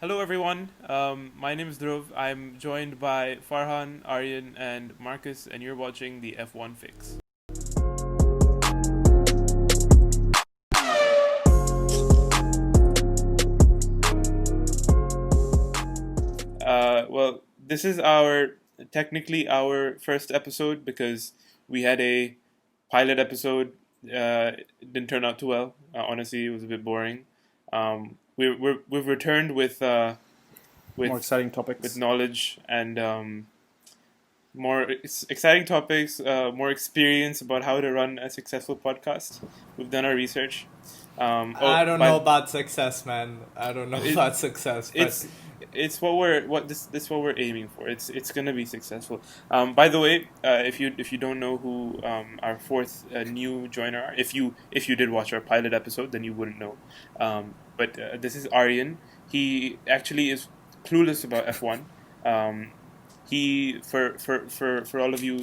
Hello, everyone. My name is Dhruv. I'm joined by Farhan, Aaryan, and Marcus, and you're watching the F1 Fix. This is technically our first episode because we had a pilot episode. It didn't turn out too well. Honestly, it was a bit boring. We've returned with More exciting topics. with knowledge and more exciting topics, more experience about how to run a successful podcast. We've done our research. I don't know about success, man. I don't know about success. But It's what we're aiming for. It's gonna be successful. By the way, if you don't know who our fourth new joiner are, if you did watch our pilot episode, then you wouldn't know. But this is Aaryan. He actually is clueless about F1. He for all of you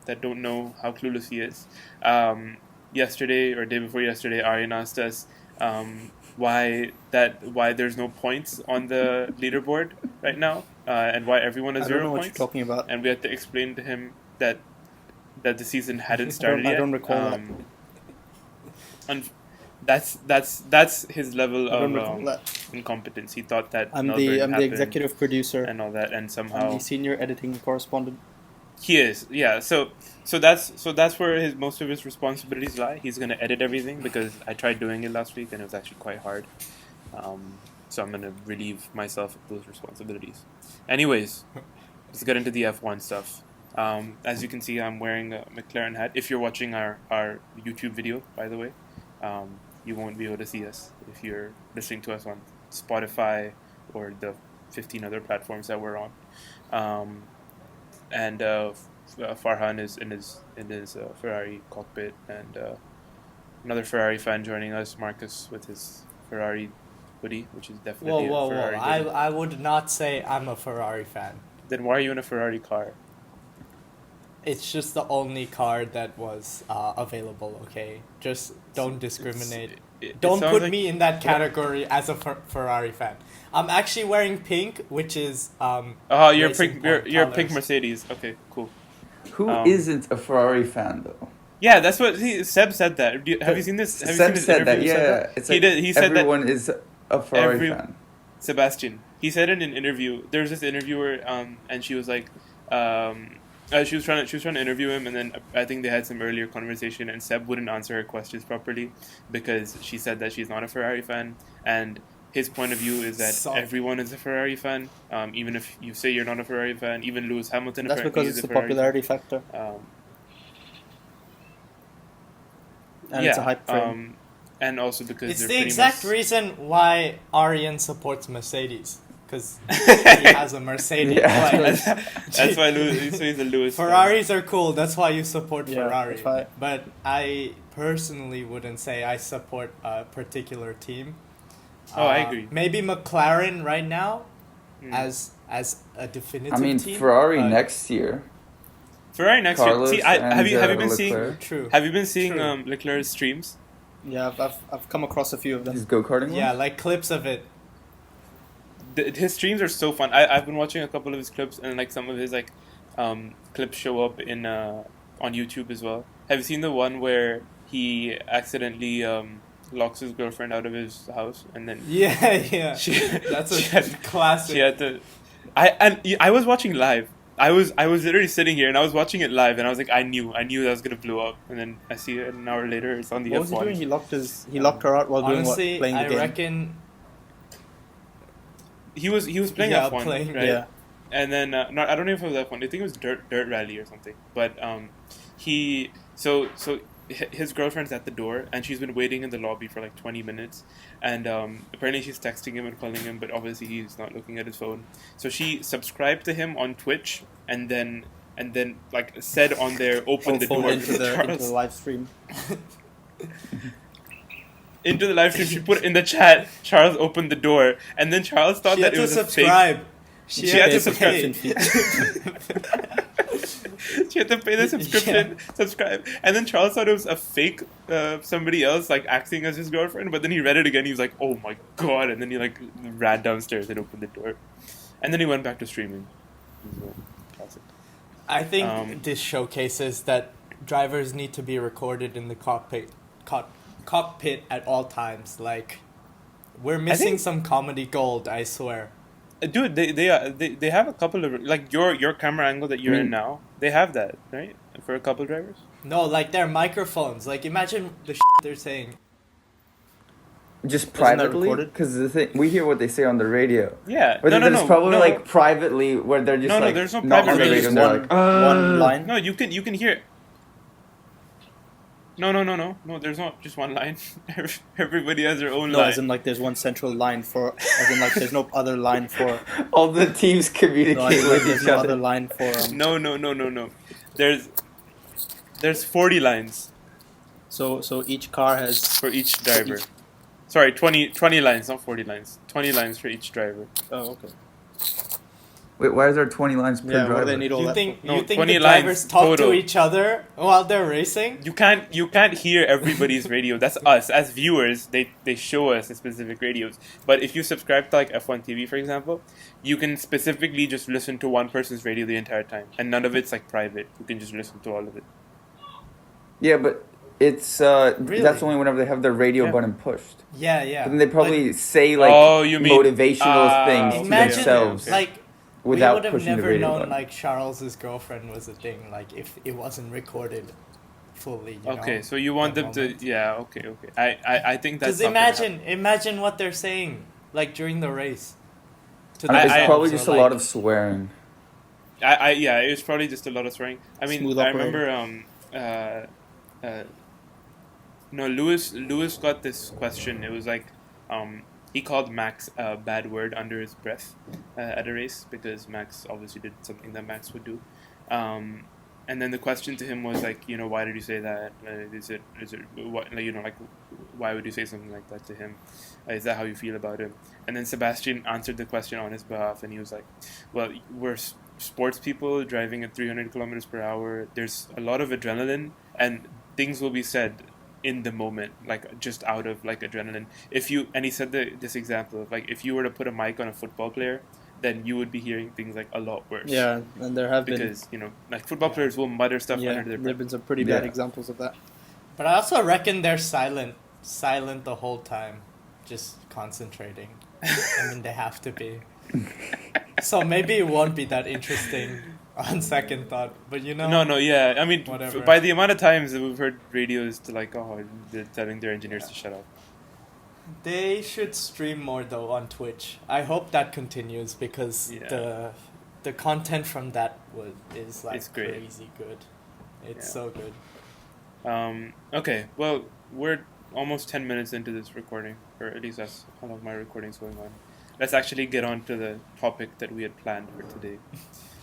that don't know how clueless he is. Yesterday or day before yesterday, Aaryan asked us why there's no points on the leaderboard right now, and why everyone has 0 I don't know points. what you're talking about. And we had to explain to him that the season hadn't started yet. I don't recall that. And that's his level I don't of recall that. incompetence. He thought that I'm Melbourne the happened executive producer. and all that, and somehow I'm the senior editing correspondent. he is, yeah. So that's where most of his responsibilities lie. He's gonna edit everything because I tried doing it last week and it was actually quite hard. So I'm gonna relieve myself of those responsibilities. Anyways, let's get into the F1 stuff. As you can see, I'm wearing a McLaren hat. If you're watching our YouTube video, by the way, you won't be able to see us if you're listening to us on Spotify or the 15 other platforms that we're on. And Farhan is in his Ferrari cockpit, and another Ferrari fan joining us, Marcus, with his Ferrari hoodie, which is definitely a Ferrari hoodie. I would not say I'm a Ferrari fan. Then why are you in a Ferrari car? It's just the only car that was available, okay? Just don't discriminate. Don't sounds put like- me in that category as a Ferrari fan. I'm actually wearing pink, which is Oh, you're Racing pink. You're Point pink colours. Mercedes. Okay, cool. Who not a Ferrari fan though? Yeah, that's what Seb said. That have you seen this? Have you seen Seb his said that. interview? Yeah, it's like He said that everyone is a Ferrari fan. Sebastian. He said in an interview. There was this interviewer, and she was like, she was trying to interview him, and then I think they had some earlier conversation, and Seb wouldn't answer her questions properly because she said that she's not a Ferrari fan, and his point of view is that everyone is a Ferrari fan, even if you say you're not a Ferrari fan. Even Lewis Hamilton. That's apparently because is it's a the Ferrari popularity factor. fan. And it's a hype train. And also because It's they're the pretty exact much- reason why Aaryan supports Mercedes. Because he has a Mercedes. Yeah. Like, That's why he's a Lewis fan. Ferraris are cool. That's why you support Yeah, Ferrari. that's why. But I personally wouldn't say I support a particular team. Oh, I agree. Maybe McLaren right now, Mm. as a definitive I mean, team. Ferrari but- next year. Ferrari next Carlos year. See, and, have you been Leclerc. seeing? True. Have you been seeing True. Leclerc's streams? Yeah, I've come across a few of them. His go-karting one? Yeah, like clips of it. His streams are so fun. I've been watching a couple of his clips, and like some of his clips show up in on YouTube as well. Have you seen the one where he accidentally locks his girlfriend out of his house, and then Yeah, yeah. That's a classic. she had to. I was watching live. I was literally sitting here and I was watching it live, and I was like, I knew that was gonna blow up, and then I see it an hour later. It's on the What was he F1. doing? He locked her out while Honestly, doing what? Playing the I game. reckon. He was playing Yeah, F1, playing- right? Yeah. And then no, I don't know if it was F1. I think it was dirt rally or something. But his girlfriend's at the door, and she's been waiting in the lobby for like 20 minutes, and apparently she's texting him and calling him, but obviously he's not looking at his phone. So she subscribed to him on Twitch, and then like said on there, open the Phone door into for the Charles. live stream. Into the live stream, she put in the chat, Charles opened the door, and then Charles thought She that had it to was a fake. subscribe. She had to subscription subscribe. fee. She had to pay the subscription, subscribe, and then Charles thought it was a fake somebody else like acting as his girlfriend. But then he read it again. He was like, "Oh my god!" And then he like ran downstairs and opened the door, and then he went back to streaming. Classic. I think this showcases that drivers need to be recorded in the cockpit at all times. Like, we're missing some comedy gold, I swear. Dude, they have a couple of like your camera angle that you're in now. They have that, right, for a couple drivers. No, like their microphones. Like, imagine the they're saying. Just Isn't that privately, recorded? because the thing we hear what they say on the radio. Yeah, But no, there's probably like privately where they're just No, like there's no not on private the radio. radio. And they're One, like, one line. No, you can hear. No. There's not just one line. Everybody has their own No, line. as in like there's one central line for. As in like there's no other line for. all the teams communicate No, as in, like, with there's each no other. other line for. No. There's 40 lines So each car has. for each driver. Sorry, 20 lines, not 40 lines. 20 lines for each driver. Oh, okay. Wait, why is there 20 lines per Yeah, what driver? do they need all You that think No, you think 20 the drivers lines talk total. to each other while they're racing? You can't hear everybody's radio. That's us as viewers. They show us the specific radios. But if you subscribe to like F1 TV, for example, you can specifically just listen to one person's radio the entire time, and none of it's like private. You can just listen to all of it. Yeah, but it's Really? that's only whenever they have their radio Yeah. button pushed. Yeah. But then they probably say like Oh, you mean- motivational things to Imagine, themselves like, without we would have pushing the never radio known button. like Charles's girlfriend was a thing. Like, if it wasn't recorded fully. You Okay, know, so you want that them moment. to? Yeah. Okay. I think that's. Because not gonna happen. imagine what they're saying, like during the race. To And it's themselves, probably or, just a like- lot of swearing. Yeah, it was probably just a lot of swearing. I mean, Smooth I operating. remember no, Lewis got this question. It was like he called Max a bad word under his breath at a race because Max obviously did something that Max would do. And then the question to him was like, why did you say that? Is it what, like why would you say something like that to him? Is that how you feel about him? And then Sebastian answered the question on his behalf, and he was like, well, we're sports people driving at 300 kilometers per hour. There's a lot of adrenaline, and things will be said in the moment, like just out of like adrenaline. And he said this example of like, if you were to put a mic on a football player, then you would be hearing things like a lot worse. Yeah, and there have been. Because like football players will mutter stuff Yeah, under their there breath. have been some pretty bad Yeah. examples of that. But I also reckon they're silent the whole time, just concentrating. I mean, they have to be. So maybe it won't be that interesting on second thought, but No, yeah. I mean, Whatever. by the amount of times that we've heard radios to like, they're telling their engineers to shut up. They should stream more though on Twitch. I hope that continues because Yeah. the content from that is like It's great. crazy good. It's Yeah. so good. Okay, well, we're almost 10 minutes into this recording, or at least that's how long my recording's going on. Let's actually get on to the topic that we had planned for today,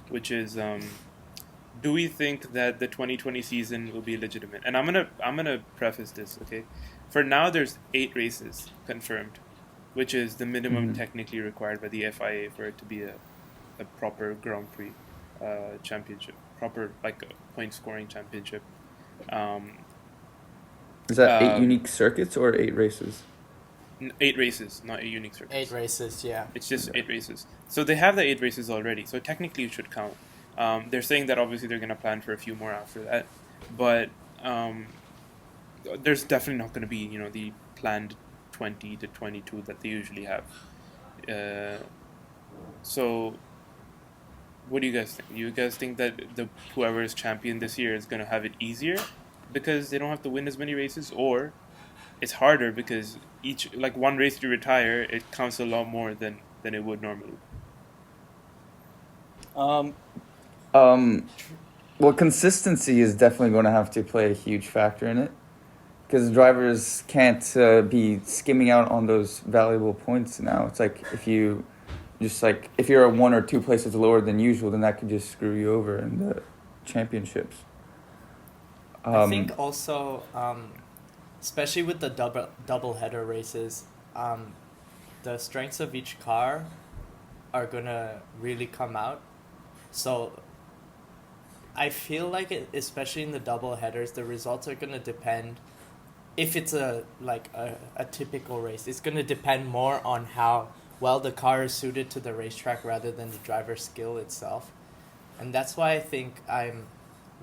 which is, do we think that the 2020 season will be legitimate? And I'm gonna preface this, okay? For now, there's 8 races confirmed, which is the minimum technically required by the FIA for it to be a proper Grand Prix championship, proper like a point scoring championship. Is that 8 unique circuits or 8 races? 8 races, not 8 unique circuits. 8 races, yeah. It's just 8 races. So they have the 8 races already. So technically it should count. They're saying that obviously they're going to plan for a few more after that. But there's definitely not going to be, the planned 20 to 22 that they usually have. So what do you guys think? You guys think that whoever is champion this year is going to have it easier because they don't have to win as many races, or it's harder because one race you retire, it counts a lot more than it would normally? Well, consistency is definitely going to have to play a huge factor in it, because drivers can't be skimming out on those valuable points now. It's like if you're 1 or 2 places lower than usual, then that could just screw you over in the championships. I think also, especially with the double header races, the strengths of each car are gonna really come out. So I feel like especially in the double headers, the results are gonna depend. If it's a typical race, it's gonna depend more on how well the car is suited to the racetrack rather than the driver's skill itself, and that's why I think I'm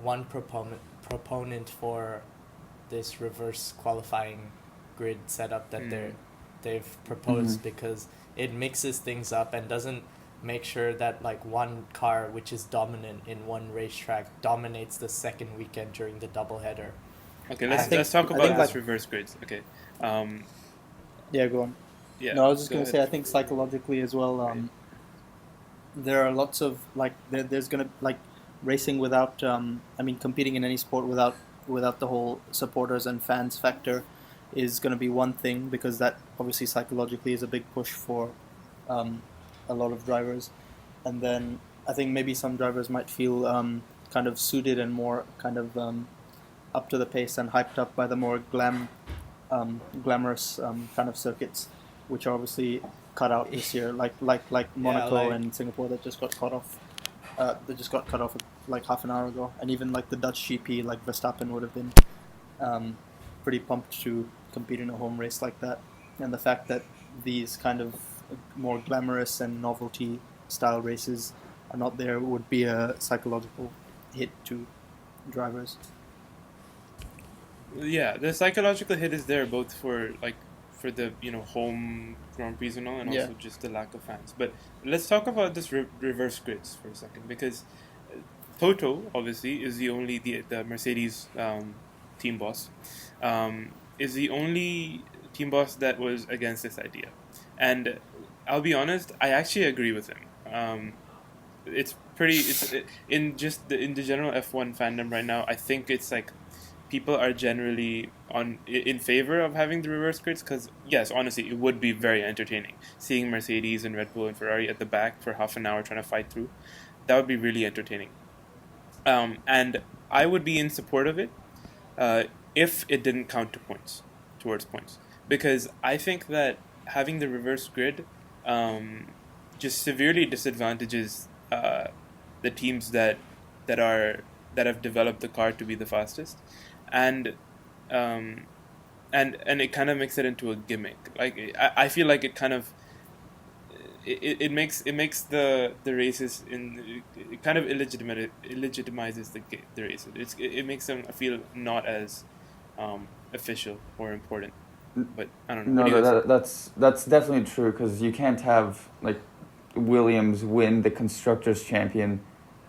one proponent for this reverse qualifying grid setup that they've proposed, because it mixes things up and doesn't make sure that like one car which is dominant in one racetrack dominates the second weekend during the doubleheader. Okay, let's talk about this reverse grids. Okay. Yeah, go on. Yeah. No, I was just go going to ahead. say, I think psychologically as well, Right. there are lots of, like, there's going to, like, racing without, competing in any sport without the whole supporters and fans factor is going to be one thing, because that obviously psychologically is a big push for a lot of drivers. And then I think maybe some drivers might feel kind of suited and more kind of up to the pace and hyped up by the more glamorous kind of circuits, which are obviously cut out this year, like Monaco and Singapore that just got cut off. They just got cut off like half an hour ago, and even like the Dutch GP, like Verstappen would have been pretty pumped to compete in a home race like that. And the fact that these kind of more glamorous and novelty style races are not there would be a psychological hit to drivers. Yeah, the psychological hit is there both for the home Grand Prix and all, and also just the lack of fans. But let's talk about this reverse grids for a second, because Toto obviously is the Mercedes team boss, is the only team boss that was against this idea, and I'll be honest, I actually agree with him. In the general F1 fandom right now, I think it's like people are generally in favor of having the reverse grids, because yes, honestly, it would be very entertaining seeing Mercedes and Red Bull and Ferrari at the back for half an hour trying to fight through. That would be really entertaining, and I would be in support of it if it didn't count towards points, because I think that having the reverse grid just severely disadvantages the teams that have developed the car to be the fastest, and it kind of makes it into a gimmick. Like I feel like it kind of it makes the races it kind of illegitimizes the races. It makes them feel not as official or important. But I don't know. No, that's definitely true, because you can't have like Williams win the constructors champion,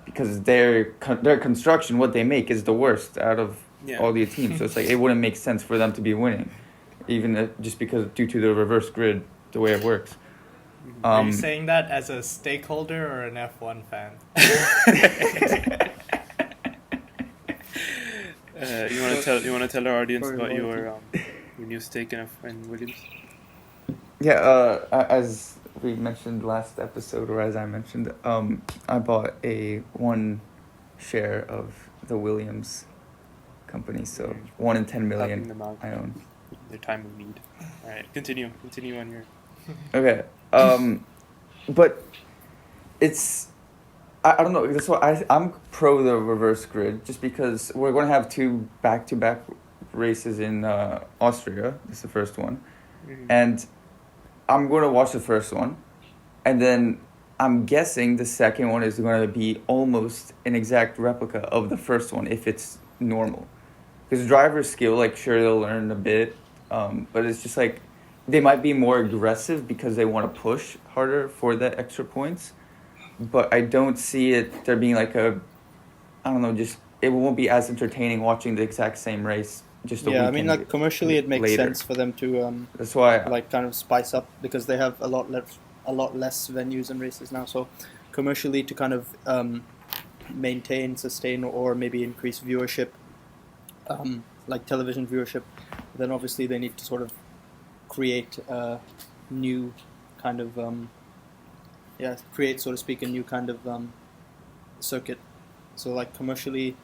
because their construction, what they make, is the worst out of all the teams. So it's like it wouldn't make sense for them to be winning, even just because due to the reverse grid, the way it works. Are you saying that as a stakeholder or an F1 fan? You want to tell our audience about your new stake in Williams? Yeah, as we mentioned last episode, or as I mentioned, I bought one share of the Williams company, so 1 in 10 million I own. Their time of need. All right, continue on your. Okay, but it's I don't know. That's why I'm pro the reverse grid, just because we're going to have 2 back-to-back races in Austria. This is the first one, and I'm going to watch the first one, and then I'm guessing the second one is going to be almost an exact replica of the first one if it's normal. Because driver skill, like, sure, they'll learn a bit, but it's just like they might be more aggressive because they want to push harder for the extra points. But I don't see there being like just it won't be as entertaining watching the exact same race. Like commercially it makes later. sense for them to that's why like kind of spice up, because they have a lot less venues and races now. So commercially, to kind of maintain, sustain, or maybe increase viewership, like television viewership, then obviously they need to sort of create a new kind of create, so to speak, a new kind of circuit. So like commercially,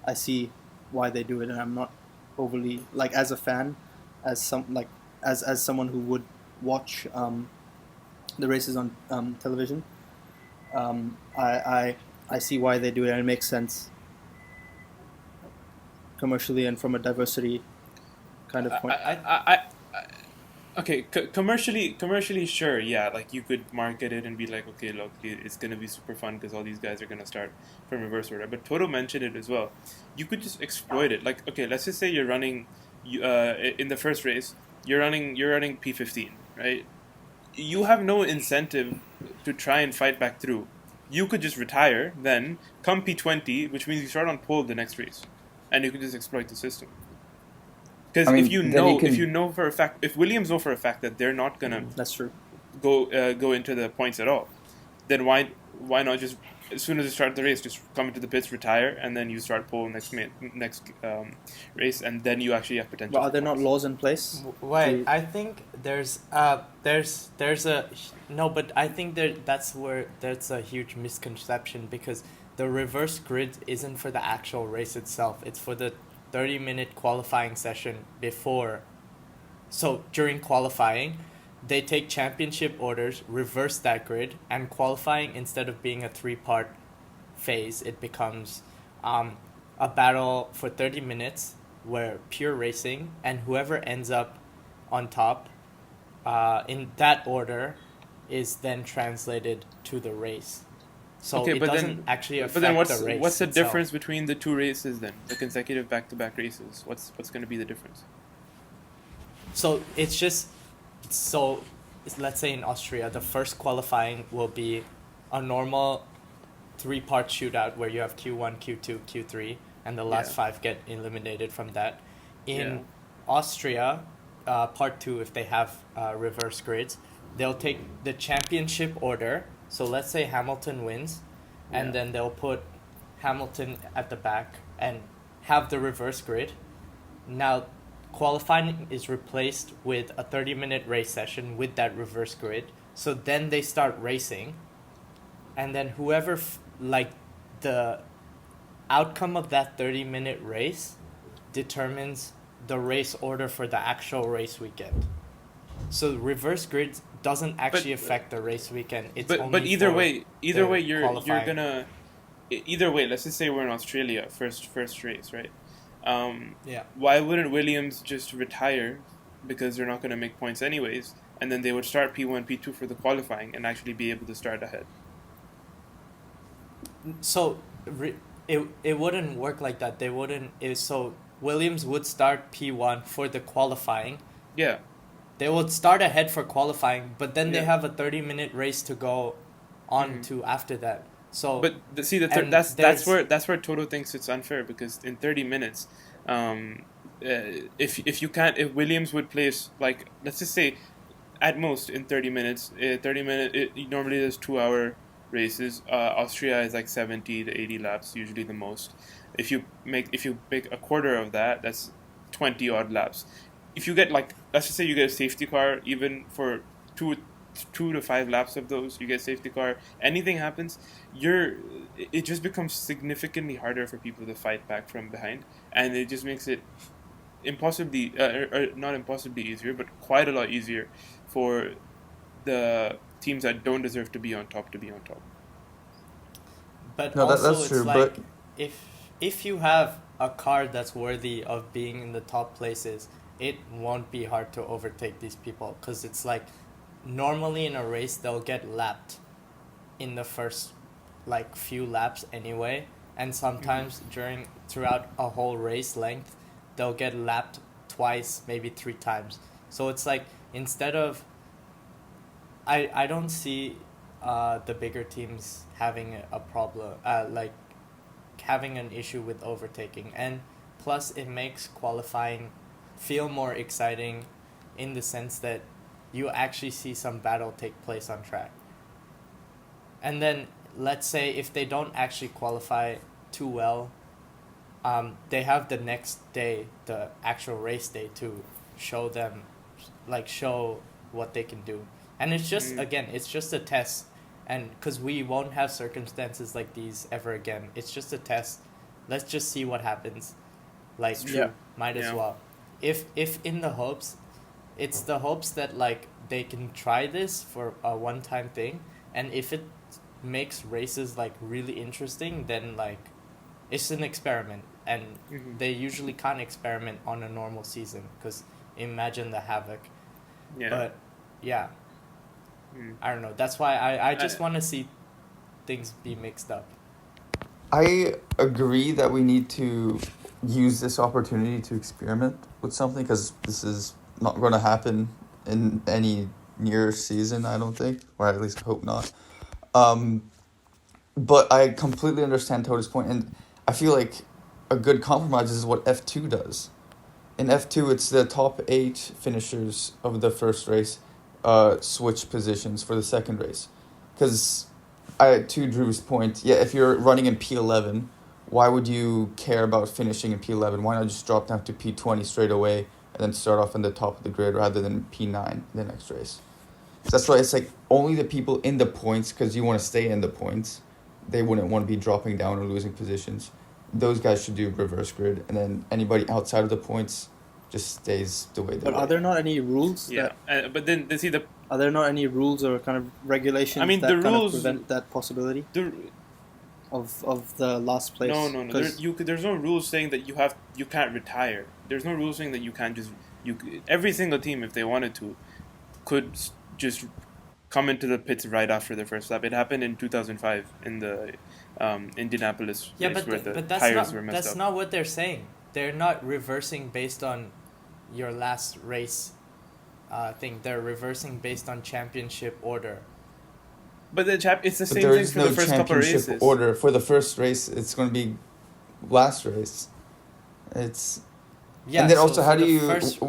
I see why they do it, and I'm not overly, like, as a fan, as someone who would watch the races on television, I see why they do it, and it makes sense commercially and from a diversity kind of point. Okay, commercially, sure, yeah. Like you could market it and be like, okay, look, it's gonna be super fun because all these guys are gonna start from reverse order. But Toto mentioned it as well. You could just exploit it. Like, okay, let's just say you're running, in the first race, you're running P15, right? You have no incentive to try and fight back through. You could just retire, then come P20, which means you start on pole the next race, and you can just exploit the system. Because I mean, if you then know, you can- if you know for a fact, if Williams know for a fact that they're not gonna That's true. go into the points at all, then why not just as soon as you start the race, just come into the pits, retire, and then you start pole next race, and then you actually have potential. But are there not laws in place? Wait, to- I think there's a no, but I think that's where there's a huge misconception because the reverse grid isn't for the actual race itself. It's for the 30-minute qualifying session before. So during qualifying, they take championship orders, reverse that grid, and qualifying, instead of being a 3-part phase, it becomes a battle for 30 minutes where pure racing, and whoever ends up on top in that order is then translated to the race. So Okay, it but doesn't then- actually affect But then the race. what's the itself. difference between the two races then? The consecutive back-to-back races. What's going to be the difference? So it's just let's say in Austria, the first qualifying will be a normal 3-part shootout where you have Q1, Q2, Q3, and the last Yeah. 5 get eliminated from that. In Yeah. Austria, part 2, if they have reverse grids, they'll take the championship order. So let's say Hamilton wins, and Yeah. then they'll put Hamilton at the back and have the reverse grid. Now, qualifying is replaced with a 30-minute race session with that reverse grid. So then they start racing, and then whoever the outcome of that 30-minute race determines the race order for the actual race weekend. So reverse grid doesn't actually affect the race weekend. It's But only either for way, the you're qualifying. gonna either way. Let's just say we're in Australia, first race, right? Yeah. Why wouldn't Williams just retire because they're not going to make points anyways, and then they would start P1, P2 for the qualifying and actually be able to start ahead? So it wouldn't work like that. They wouldn't. So Williams would start P1 for the qualifying. Yeah. They would start ahead for qualifying, but then they Yeah. have a 30-minute race to go on to after that. So But and that's there's- that's where Toto thinks it's unfair because in 30 minutes, if you can't, if Williams would place, like, let's just say at most in 30 minutes, 30 minute, normally there's 2 hour races. Austria is like 70 to 80 laps, usually the most. If you make a quarter of that, that's 20 odd laps. If you get, like, let's just say you get a safety car, even for 2 to 5 laps of those, you get safety car, anything happens, it just becomes significantly harder for people to fight back from behind, and it just makes it impossibly not impossibly easier, but quite a lot easier for the teams that don't deserve to be on top to be on top. But No, also that's it's true, like but- if you have a car that's worthy of being in the top places, it won't be hard to overtake these people because it's like normally in a race they'll get lapped in the first like few laps anyway, and sometimes throughout a whole race length they'll get lapped twice, maybe 3 times. So it's like instead of I don't see the bigger teams having a problem like having an issue with overtaking, and plus it makes qualifying feel more exciting in the sense that you actually see some battle take place on track. And then let's say if they don't actually qualify too well, they have the next day, the actual race day, to show what they can do. And it's just again, it's just a test, and because we won't have circumstances like these ever again, it's just a test. Let's just see what happens. Like, Yeah. might as Yeah. well. If in the hopes, it's the hopes that like they can try this for a one-time thing, and if it makes races like really interesting, then like it's an experiment, and they usually can't experiment on a normal season because imagine the havoc. Yeah. But yeah, I don't know. That's why I just I- want to see things be mixed up. I agree that we need to use this opportunity to experiment with something because this is not going to happen in any near season, I don't think, or at least I hope not. But I completely understand Tota's point, and I feel like a good compromise is what F2 does. In F2, it's the top 8 finishers of the first race switch positions for the second race. Because, to Drew's point, yeah, if you're running in P11, why would you care about finishing in P11? Why not just drop down to P20 straight away and then start off in the top of the grid rather than P9 the next race? So that's why it's like only the people in the points, because you want to stay in the points, they wouldn't want to be dropping down or losing positions. Those guys should do reverse grid, and then anybody outside of the points just stays the way they But are. are there not any rules? Yeah, but then see the Are there not any rules or kind of regulations I mean, that the kind rules- of prevent that possibility the of the last place? no. 'Cause- There's no rules saying that you can't retire. There's no rules saying that you can't just every single team, if they wanted to, could just come into the pits right after their first lap. It happened in 2005 in the Indianapolis Yeah, race where the but that's tires not were messed that's up. not what they're saying. They're not reversing based on your last race thing. They're reversing based on championship order. But it's the But same there thing is for no the first couple of championship races. order. For the first race, it's going to be last race. It's Yeah. and then so also, how for do the you? first-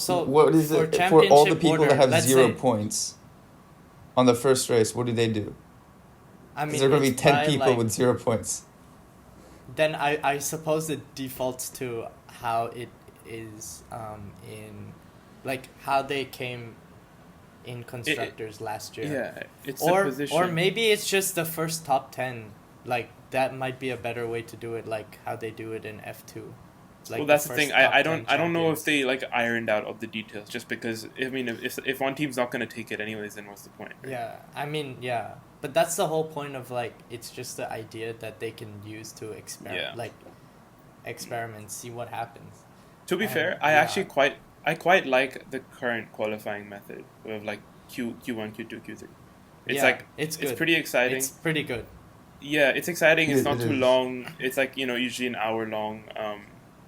so what is for it for all the championship people order, that have let's 0 say- points on the first race? What do they do? I Because mean, there are going to be it's 10 by, people like, with 0 points. Then I suppose it defaults to how it is in, like how they came in constructors last year. Yeah, it's Or a position. or maybe it's just the first top 10. Like that might be a better way to do it, like how they do it in F2. Like well, that's the first thing. top I 10 don't know if champions. they like ironed out all the details. Just because I mean, if one team's not going to take it anyways, then what's the point? Right? Yeah, I mean, yeah, but that's the whole point of like it's just the idea that they can use to experiment, see what happens. To be And, fair, I yeah. actually quite like the current qualifying method of like Q1, Q2, Q3. It's Yeah, like it's good. it's pretty exciting. It's pretty good. Yeah, it's exciting. It's It- not it too is. long. It's like usually an hour long.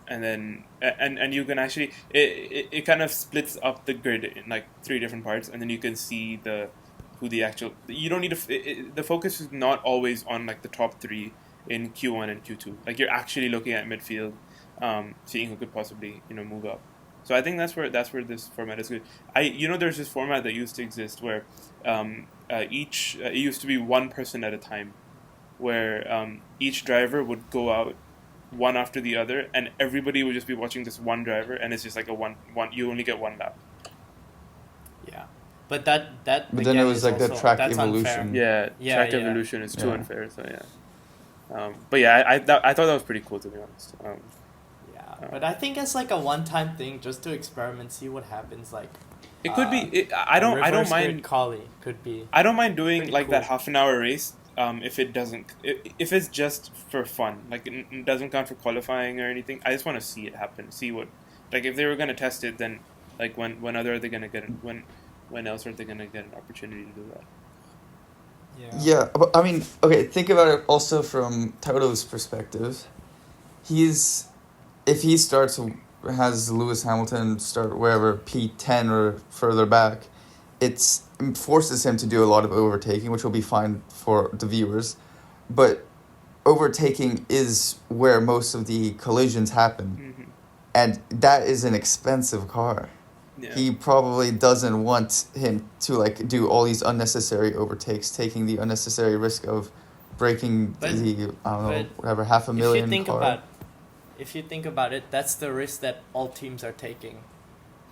And then and you can actually it kind of splits up the grid in like 3 different parts, and then you can see you don't need the focus is not always on like the top 3 in Q1 and Q2. Like you're actually looking at midfield, seeing who could possibly move up. So I think that's where this format is good. There's this format that used to exist where it used to be one person at a time, where each driver would go out one after the other, and everybody would just be watching this one driver, and it's just like a one you only get one lap. Yeah, but that But then again it was is like the also- track that's evolution. unfair. Yeah, Yeah, track yeah. evolution is too Yeah. unfair. So yeah, but yeah, I thought that was pretty cool, to be honest. Yeah, but I think it's like a one-time thing just to experiment, see what happens. Like It could be. I don't mind. Collie could be. I don't mind doing Pretty like that cool. half an hour race. If it doesn't, if it's just for fun, like it doesn't count for qualifying or anything. I just want to see it happen. See what, like if they were gonna test it, then like when other are they gonna get it? When else are they gonna get an opportunity to do that? Yeah, but I mean, okay, think about it also from Toto's perspective. If he has Lewis Hamilton start wherever, P10 or further back, it forces him to do a lot of overtaking, which will be fine for the viewers. But overtaking is where most of the collisions happen. Mm-hmm. And that is an expensive car. Yeah. He probably doesn't want him to like do all these unnecessary overtakes, taking the unnecessary risk of breaking But- whatever, half a million car. If you think about it, that's the risk that all teams are taking.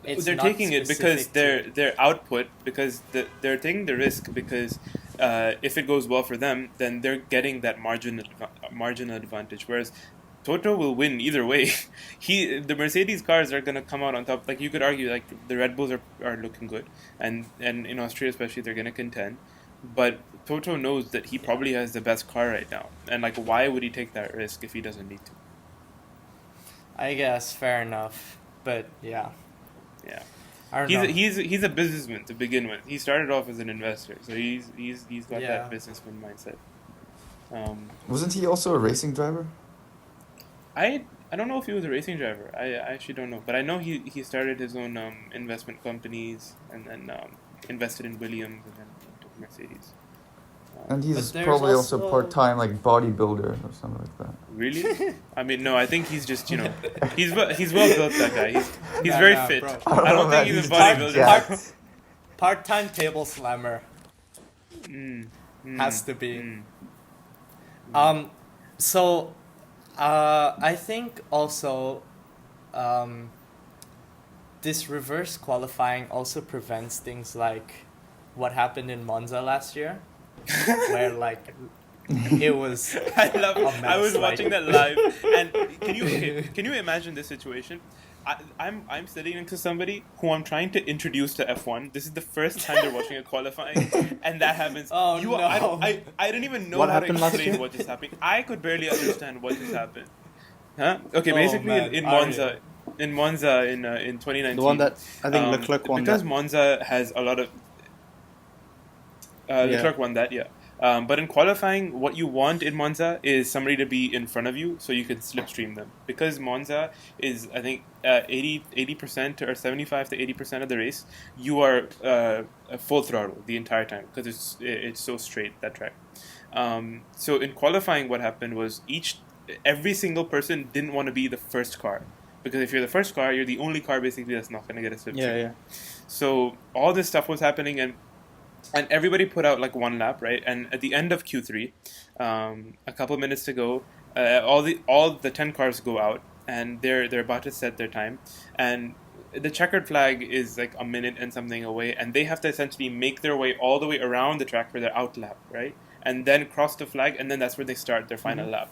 It's They're not taking it because specific their output, because they're taking the risk because if it goes well for them, then they're getting that marginal advantage. Whereas Toto will win either way. The Mercedes cars are gonna come out on top. Like you could argue, like the Red Bulls are looking good, and in Austria especially they're gonna contend. but Toto knows that he probably has the best car right now, and like, why would he take that risk if he doesn't need to? I guess fair enough, but yeah, Yeah. I don't know. He's a businessman to begin with. He started off as an investor, so he's got Yeah. that businessman mindset. Wasn't he also a racing driver? I don't know if he was a racing driver. I actually don't know, but I know he started his own investment companies and then invested in Williams and then took Mercedes. And he's But there's probably also also- part-time like bodybuilder or something like that. Really? I mean, no. I think he's just he's well built. That guy. He's Nah, very nah, fit. bro. I don't think he's a bodybuilder. jacked. Part-time table slammer Mm, has to be. mm. So, I think also, this reverse qualifying also prevents things like what happened in Monza last year, where like it was. I love. a I was mess, watching like- that live, and can you imagine this situation? I'm sitting next to somebody who I'm trying to introduce to F1. This is the first time they're watching a qualifying, and that happens. Oh, you, no. I didn't even know What how to happened last explain year? what just happened. I could barely understand what just happened. Huh? Okay, Oh, basically man. in Aaryan. Monza in 2019. The one that I think Leclerc won. because That. Monza has a lot of. Leclerc won that, yeah. But in qualifying, what you want in Monza is somebody to be in front of you so you can slipstream them. Because Monza is, I think, 80% or 75 to 80% of the race, you are full throttle the entire time because it's so straight, that track. So in qualifying, what happened was every single person didn't want to be the first car. Because if you're the first car, you're the only car basically that's not going to get a slipstream. Yeah. So all this stuff was happening, and everybody put out like one lap, right? And at the end of Q3, a couple minutes to go, all the 10 cars go out, and they're about to set their time, and the checkered flag is like a minute and something away, and they have to essentially make their way all the way around the track for their out lap, right? And then cross the flag, and then that's where they start their final lap.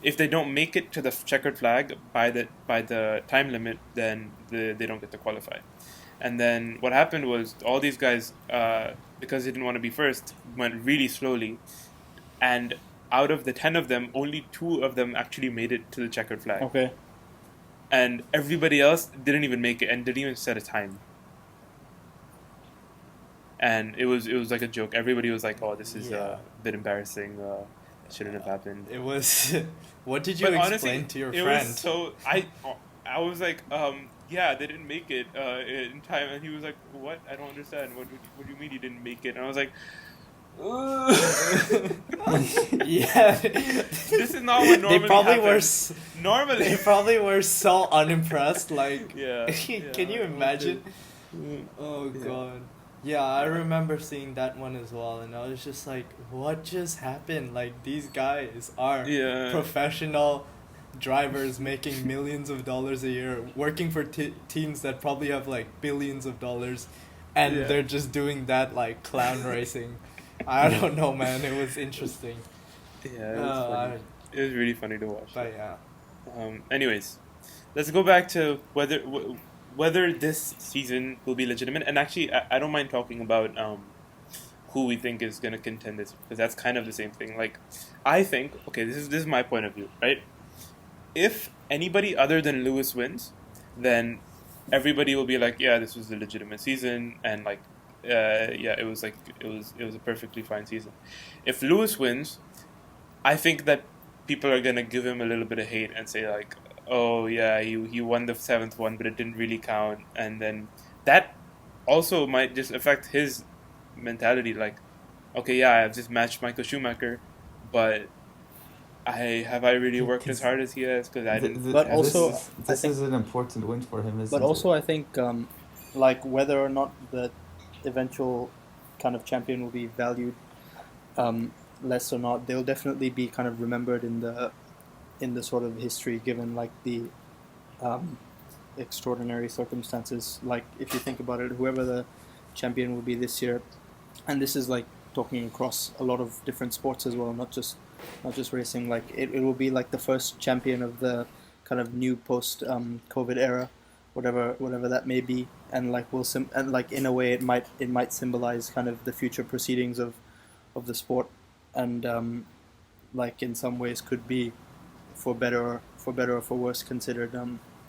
If they don't make it to the checkered flag by the time limit, then they don't get to qualify. And then what happened was all these guys, because they didn't want to be first, went really slowly. And out of the 10 of them, only 2 of them actually made it to the checkered flag. Okay. And everybody else didn't even make it and didn't even set a time. And it was like a joke. Everybody was like, "Oh, this is Yeah. a bit embarrassing. Shouldn't have happened." It was. What did you But explain honestly, to your it friend? was so I was like, yeah, they didn't make it in time, and he was like, "What? I don't understand. What do you mean you didn't make it?" And I was like, Yeah. "This is not what normally They probably happens. were. Normally, They probably were so unimpressed. Like, yeah. can you imagine? Oh Yeah. god. Yeah, I remember seeing that one as well, and I was just like, "What just happened? Like, these guys are Yeah. professional drivers making millions of dollars a year, working for teams that probably have like billions of dollars, and Yeah. they're just doing that like clown racing." I don't know, man. It was interesting. Yeah, it was funny. It was really funny to watch. But yeah. Anyways, let's go back to whether this season will be legitimate. And actually, I don't mind talking about who we think is going to contend this, because that's kind of the same thing. Like, I think, okay, this is my point of view, right? If anybody other than Lewis wins, then everybody will be like, yeah, this was a legitimate season, and like, yeah, it was a perfectly fine season. If Lewis wins, I think that people are gonna give him a little bit of hate and say like, oh yeah, he won the 7th one, but it didn't really count, and then that also might just affect his mentality. Like, okay, yeah, I've just matched Michael Schumacher, but have I really worked as hard as he has? Because I didn't. But also, this I think- is an important win for him, isn't But also, I think, like whether or not the eventual kind of champion will be valued less or not, they'll definitely be kind of remembered in the sort of history, given like the extraordinary circumstances. Like if you think about it, whoever the champion will be this year, and this is like talking across a lot of different sports as well, not just racing. Like it will be like the first champion of the kind of new post COVID era, whatever that may be, and like and like in a way it might symbolize kind of the future proceedings of the sport, and like in some ways could be, for better or for worse, considered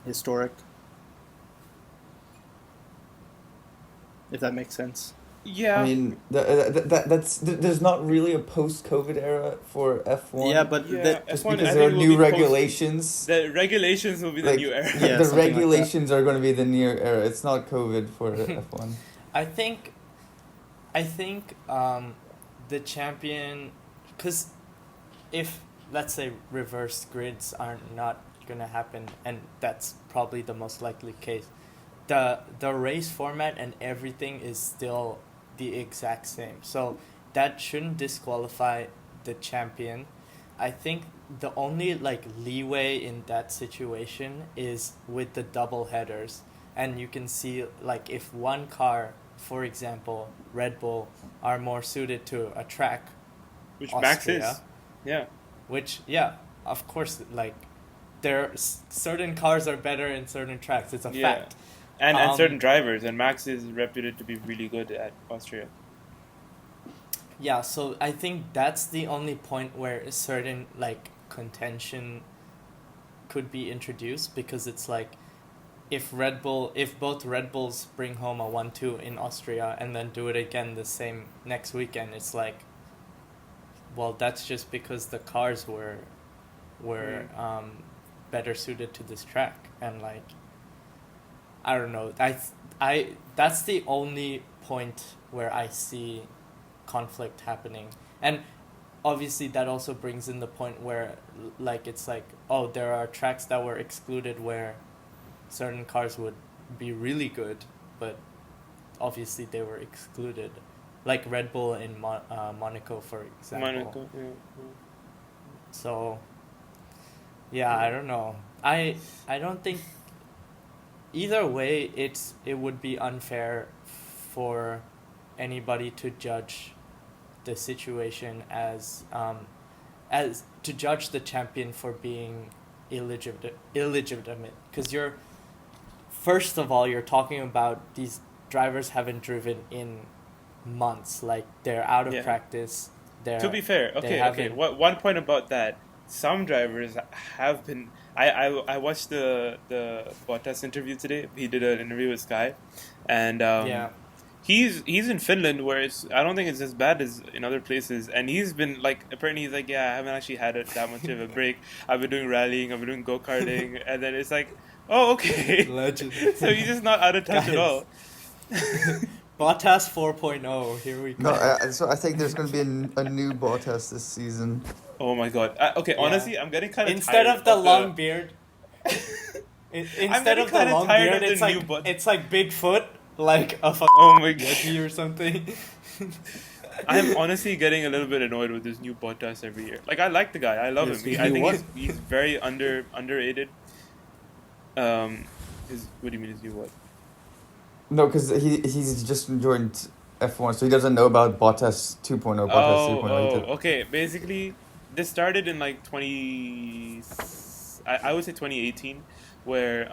historic. If that makes sense. Yeah. I mean, there's not really a post-COVID era for F1. Yeah, but Yeah, Just F1 because I there are think will new be post. regulations. The regulations will be the Like, new era. Yeah, the something like that. regulations are going to be the new era. It's not COVID for F1. I think the champion, because if, let's say, reverse grids are not gonna happen, and that's probably the most likely case, the race format and everything is still the exact same, so that shouldn't disqualify the champion. I think the only like leeway in that situation is with the double headers, and you can see like if one car, for example, Red Bull, are more suited to a track, Which Max is. Austria, Yeah. which, yeah, of course, like certain cars are better in certain tracks. It's a Yeah. fact. And certain drivers, and Max is reputed to be really good at Austria. Yeah, so I think that's the only point where a certain like contention could be introduced, because it's like if both Red Bulls bring home a 1-2 in Austria and then do it again the same next weekend, it's like, well, that's just because the cars were better suited to this track, and like, I don't know, I that's the only point where I see conflict happening. And obviously that also brings in the point where like it's like, oh, there are tracks that were excluded where certain cars would be really good, but obviously they were excluded, like Red Bull in Monaco, for example. Monaco, yeah. So yeah, I don't know. I don't think either way it would be unfair for anybody to judge the situation as to judge the champion for being illegitimate, because you're, first of all, you're talking about these drivers haven't driven in months, like they're out of Yeah. practice. To be fair, okay. One point about that: some drivers have been. I watched the Bottas interview today. He did an interview with Sky, and Yeah. he's in Finland, where I don't think it's as bad as in other places. And he's been like, apparently he's like, yeah, I haven't actually had that much of a break. I've been doing rallying, I've been doing go-karting, and then it's like, oh, okay. Legend. So he's just not out of touch at Guys. all. Bottas 4.0, here we go. No, so I think there's going to be a new Bottas this season. Oh my god. Okay, Yeah. honestly, I'm getting kind of Instead tired of the long beard, instead getting of the kinda long tired beard, of the it's like new Bot- it's like Bigfoot, like a Oh my god. Yeti or something. I'm honestly getting a little bit annoyed with this new Bottas every year. Like, I like the guy. I love Yes, him. he's I new think what? he's very underrated. What do you mean his new what? No, because he's just joined F1, so he doesn't know about Bottas 2.0, Bottas 3.0. Okay. Basically, this started in like 20. I would say 2018, where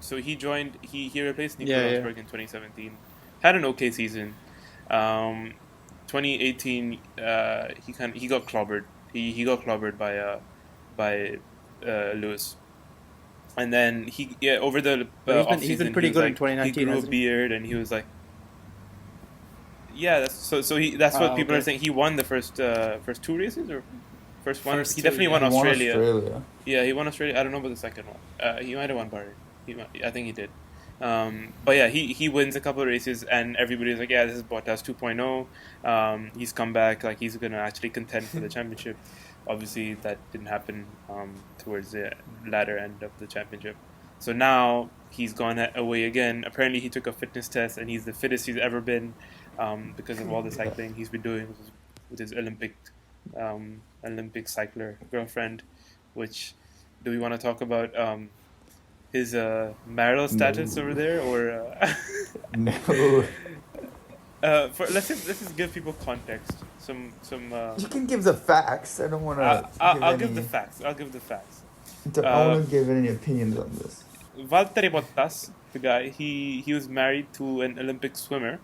so he joined. He replaced Nico Yeah, yeah. Rosberg in 2017. Had an okay season. 2018, he got clobbered. He got clobbered by Lewis. And then over the he's been pretty he was good in like, 2019, He grew a hasn't he? beard, and he was like, yeah. That's what people okay. are saying. He won the first two races, or first one. First He two, definitely yeah. won He won Australia. Australia. Yeah, he won Australia. I don't know about the second one. He might have won Bahrain. I think he did. But yeah, he wins a couple of races, and everybody's like, yeah, this is Bottas 2.0. He's come back, like he's gonna actually contend for the championship. Obviously, that didn't happen towards the latter end of the championship. So now he's gone away again. Apparently, he took a fitness test, and he's the fittest he's ever been because of all the cycling he's been doing with his Olympic cycler girlfriend. Which, do we want to talk about his marital status over there, or No. let's just give people context. Some You can give the facts. I don't want to. I'll give the facts. I don't want to give any opinions on this. Valtteri Bottas, the guy, he was married to an Olympic swimmer,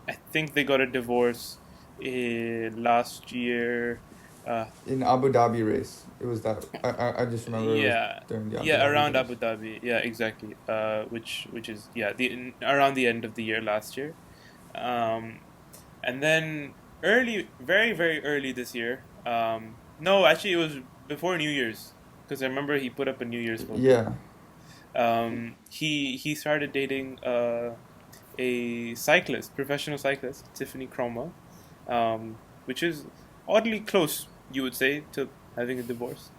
I think they got a divorce last year. In Abu Dhabi race. It was that. I just remember. Yeah, It was during the Abu yeah, Dhabi around race. Abu Dhabi. Yeah, exactly. Which is around the end of the year last year, and then very very early this year. No, actually, it was before New Year's, because I remember he put up a New Year's photo. Yeah. He started dating a cyclist, professional cyclist, Tiffany Cromwell, which is oddly close, you would say, to having a divorce.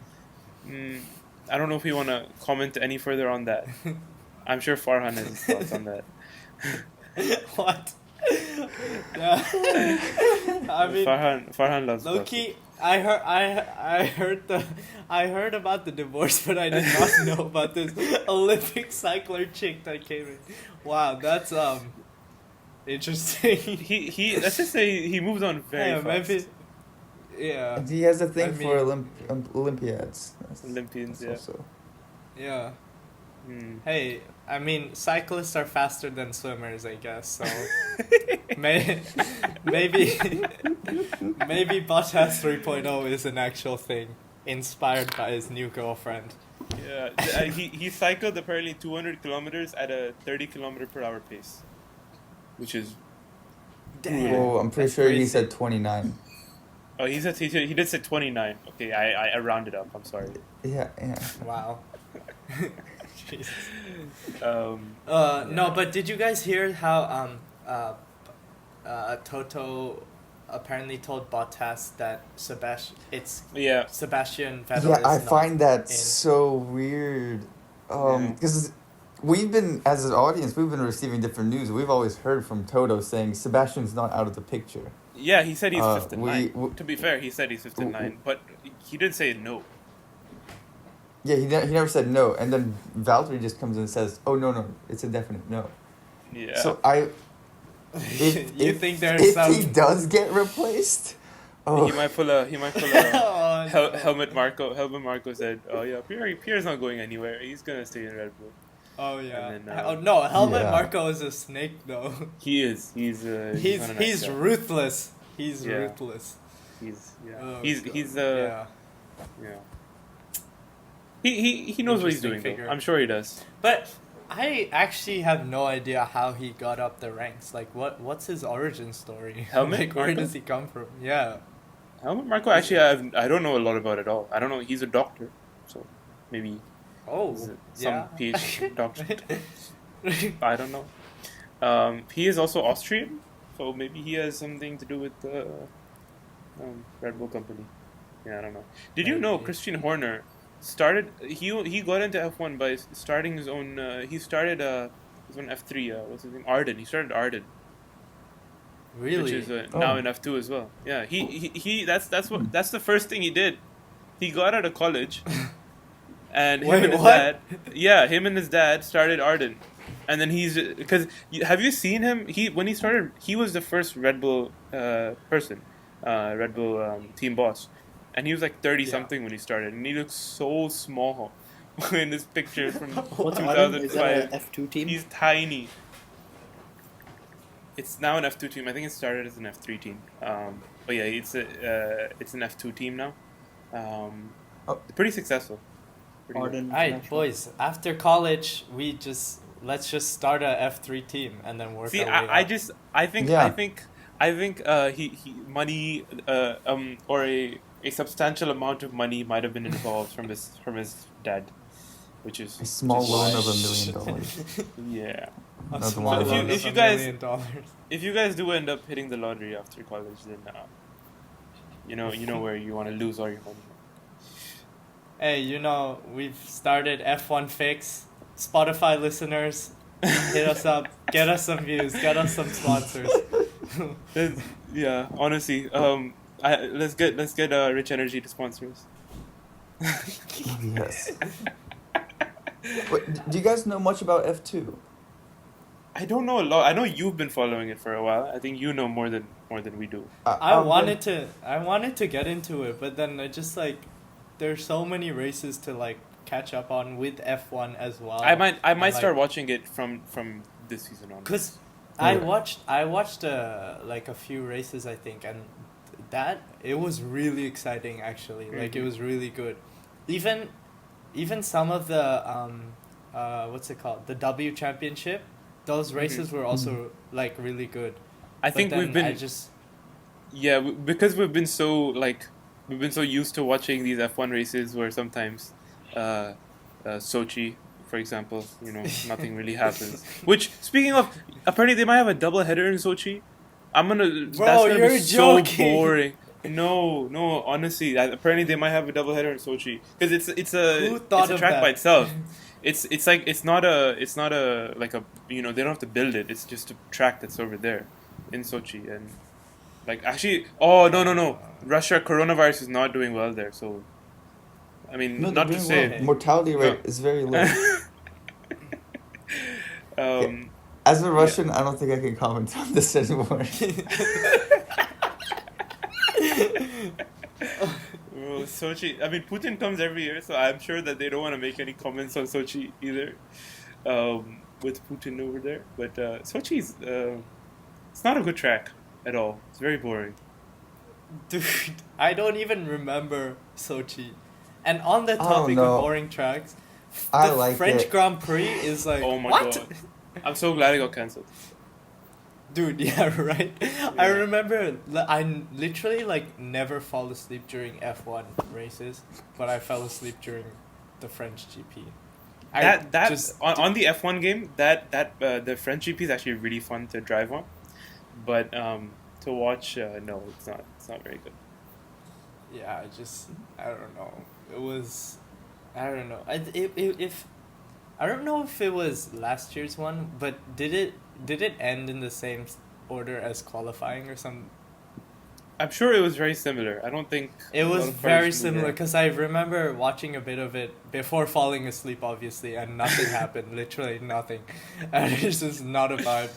I don't know if you want to comment any further on that. I'm sure Farhan has his thoughts on that. What? Yeah. I mean, Farhan loves low-key, I heard about the divorce, but I did not know about this Olympic cycler chick that came in. Wow, that's interesting. He let's just say he moves on very fast. Maybe. Yeah. He has a thing I for mean- Olympiads. Olympians, yeah. Also. Yeah. Hmm. Hey, I mean, cyclists are faster than swimmers, I guess. So maybe Bottas 3.0 is an actual thing, inspired by his new girlfriend. Yeah, he cycled apparently 200 kilometers at a 30 kilometer per hour pace, which is Oh, I'm pretty That's sure he crazy. said 29. oh he did say 29. Okay, I rounded up. I'm sorry. Yeah. Wow. Jesus. Yeah. No, but did you guys hear how Toto apparently told Bottas that Yeah. Sebastian Vettel Yeah, is I not find that in. so weird. Yeah. Because we've been, as an audience, we've been receiving different news. We've always heard from Toto saying Sebastian's not out of the picture. Yeah, he said he's fifth and nine. we- To be fair, he said he's fifth and nine, but he didn't say no. Yeah, he never said no. And then Valtteri just comes in and says, oh, no, it's a definite no. Yeah. So You think there's if some? he does get replaced, He might pull a Oh, no. Helmut Marko. Helmut Marko said, "Oh yeah, Pierre's not going anywhere. He's gonna stay in Red Bull." Oh yeah. And then, Oh no, Helmut Yeah. Marko is a snake though. He is. He's not a nice He's guy. ruthless. He's Yeah. ruthless. He's Oh, he's God. yeah. He knows what he's Interesting doing figure. though. I'm sure he does. But I actually have no idea how he got up the ranks. Like what's his origin story? Helmut Like where Marko? does he come from? Yeah. Helmut Marko actually I don't know a lot about it at all. I don't know. He's a doctor, so maybe Oh. he's some Yeah. PhD doctor. I don't know. He is also Austrian, so maybe he has something to do with the Red Bull company. Yeah, I don't know. Did you know Maybe. Christian Horner started? He got into F1 by starting his own. He started his own F3. What's his name? Arden. He started Arden, Really? which is now Oh. in F2 as well. Yeah, he that's the first thing he did. He got out of college, and him Wait, and his what? dad. Yeah, him and his dad started Arden, and then because have you seen him? When he started, he was the first Red Bull person, Red Bull team boss, and he was like 30 Yeah. something when he started, and he looks so small in this picture from What's Aaryan? Is that 2005. an F2 team? He's tiny. It's now an F2 team. I think it started as an F3 team. But yeah, it's an F2 team now. Pretty successful. Pretty good. Arden Alright, International. boys. After college, let's just start a F3 team and then work See, our way I up. just I think Yeah. he money or a substantial amount of money might have been involved from his dad, which is A small just- loan of $1 million. Yeah. A Another small one. loan If of you $1 guys- million. If you guys do end up hitting the lottery after college, then you know where you want to lose all your money. Hey, we've started F1 Fix. Spotify listeners, hit us up. Get us some views. Get us some sponsors. Yeah, honestly, let's get Rich Energy to sponsor us. Yes. Wait, do you guys know much about F2? I don't know a lot. I know you've been following it for a while. I think you know more than we do. I wanted to get into it, but then I just there's so many races to catch up on with F1 as well. I might And, start watching it from this season on. Cause I watched like a few races, I think, and that it was really exciting actually. Like it was really good. Even some of the what's it called, the W Championship, those races were also like really good. I But think then we've been I just because we've been so used to watching these F1 races where sometimes Sochi, for example, nothing really happens. Which, speaking of, apparently they might have a double header in Sochi. That's gonna you're be so joking. boring. No, honestly, apparently they might have a double header in Sochi because it's Who a thought of track that? by itself. It's not a like a they don't have to build it. It's just a track that's over there in Sochi. And like actually, no, Russia coronavirus is not doing well there. So I mean, No, they're not to doing say. well. Mortality rate is very low. As a Russian, I don't think I can comment on this anymore. Well, Sochi. I mean, Putin comes every year, so I'm sure that they don't want to make any comments on Sochi either. With Putin over there, but Sochi's it's not a good track at all. It's very boring. Dude, I don't even remember Sochi. And on the Oh, topic no. of boring tracks, I the like French it. Grand Prix is like, Oh my what? god! I'm so glad it got cancelled. Dude, yeah, right. I remember I literally like never fall asleep during F1 races, but I fell asleep during the French GP. On the F1 game, the French GP is actually really fun to drive on, but to watch, no, it's not. It's not very good. Yeah, I don't know. It was, I don't know. I don't know if it was last year's one, but did it end in the same order as qualifying or some? I'm sure it was very similar. I don't think It a lot was of cars very moved similar around. because I remember watching a bit of it before falling asleep, obviously, and nothing happened. Literally nothing, and it's just not a vibe.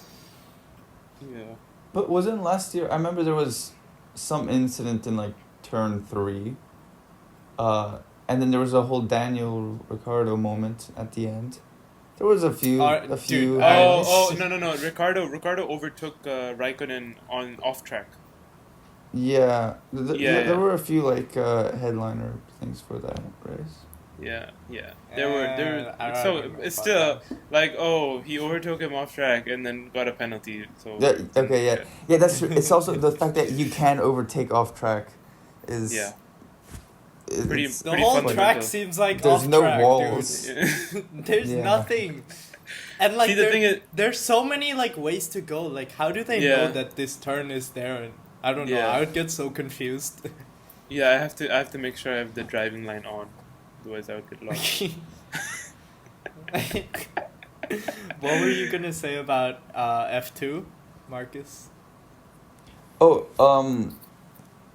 Yeah. But wasn't last year? I remember there was some incident in like turn 3, and then there was a whole Daniel Ricciardo moment at the end. There was a few. Dude, No. Ricardo overtook Raikkonen on off track. Yeah, Yeah. there were a few like headliner things for that race. Yeah. I don't So remember it's about still that. like, he overtook him off track and then got a penalty. So Yeah. Okay. Yeah. That's true. It's also the fact that you can overtake off track is Yeah. it's- Pretty- The pretty whole fundamental. track seems like There's off no track, walls. dude. Yeah. There's Yeah. nothing. And like See, the thing is, there's so many like ways to go. Like how do they Yeah. know that this turn is there? And I don't know. Yeah. I would get so confused. yeah, I have to make sure I have the driving line on, otherwise I would get lost. What were you gonna say about F2, Marcus? Oh,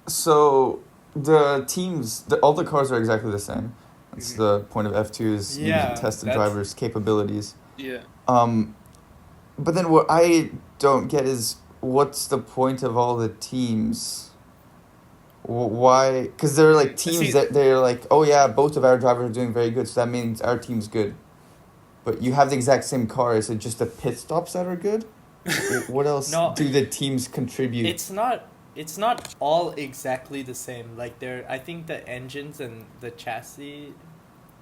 so the teams, all the cars are exactly the same. That's Mhm. the point of F2 is you Yeah, test the that's- driver's capabilities. Yeah. But then what I don't get is what's the point of all the teams? Why? Because there are like teams See- that they're like, oh yeah, both of our drivers are doing very good, so that means our team's good. But you have the exact same car. Is it just the pit stops that are good? What else No, do the teams contribute? It's not all exactly the same. Like I think the engines and the chassis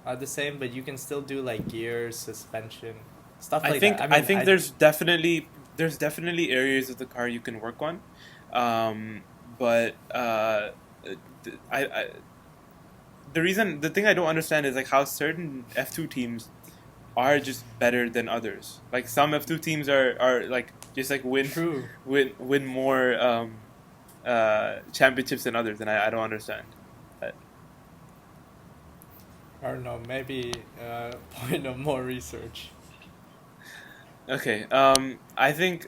are the same, but you can still do like gears, suspension, stuff like that. I think there's definitely areas of the car you can work on, but the thing I don't understand is like how certain F2 teams are just better than others. Like some F2 teams are like just like True. win more championships than others, and I don't understand. I don't know. Maybe point of more research. Okay, I think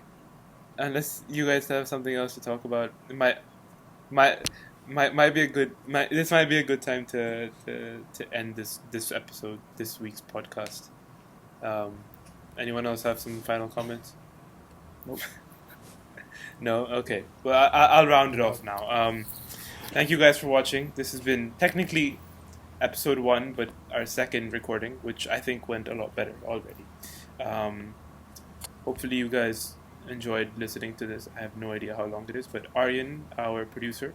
unless you guys have something else to talk about, it might be a good this might be a good time to end this episode, this week's podcast. Anyone else have some final comments? Nope. No. Okay. Well, I'll round it off now. Thank you guys for watching. This has been technically episode 1, but our second recording, which I think went a lot better already. Hopefully you guys enjoyed listening to this. I have no idea how long it is, but Aaryan, our producer,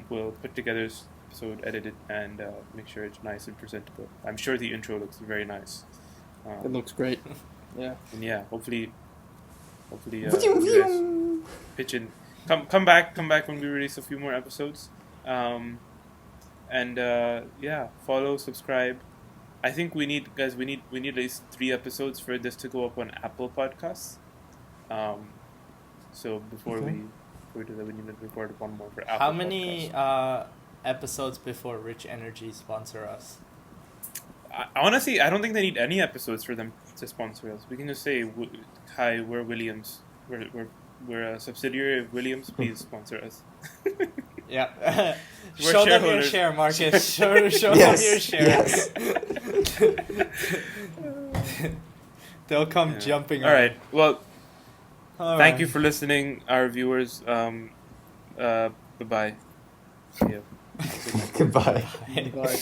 will put together this episode, edit it, and make sure it's nice and presentable. I'm sure the intro looks very nice. It looks great. Yeah. And yeah, hopefully, you guys pitch in. Come back when we release a few more episodes. And yeah, follow, subscribe. I think we need at least 3 episodes for this to go up on Apple Podcasts. So before we do that, we need to record one more for Apple. How many episodes before Rich Energy sponsor us? Honestly, I don't think they need any episodes for them to sponsor us. We can just say, "Hi, we're Williams. We're a subsidiary of Williams. Please sponsor us." Yeah. We're Show them your shareholders. share, Marcus. Show Yes, them your share. yes. They'll come Yeah. jumping All right. Well, All thank right. you for listening, our viewers. Bye-bye. See ya. Goodbye. Bye.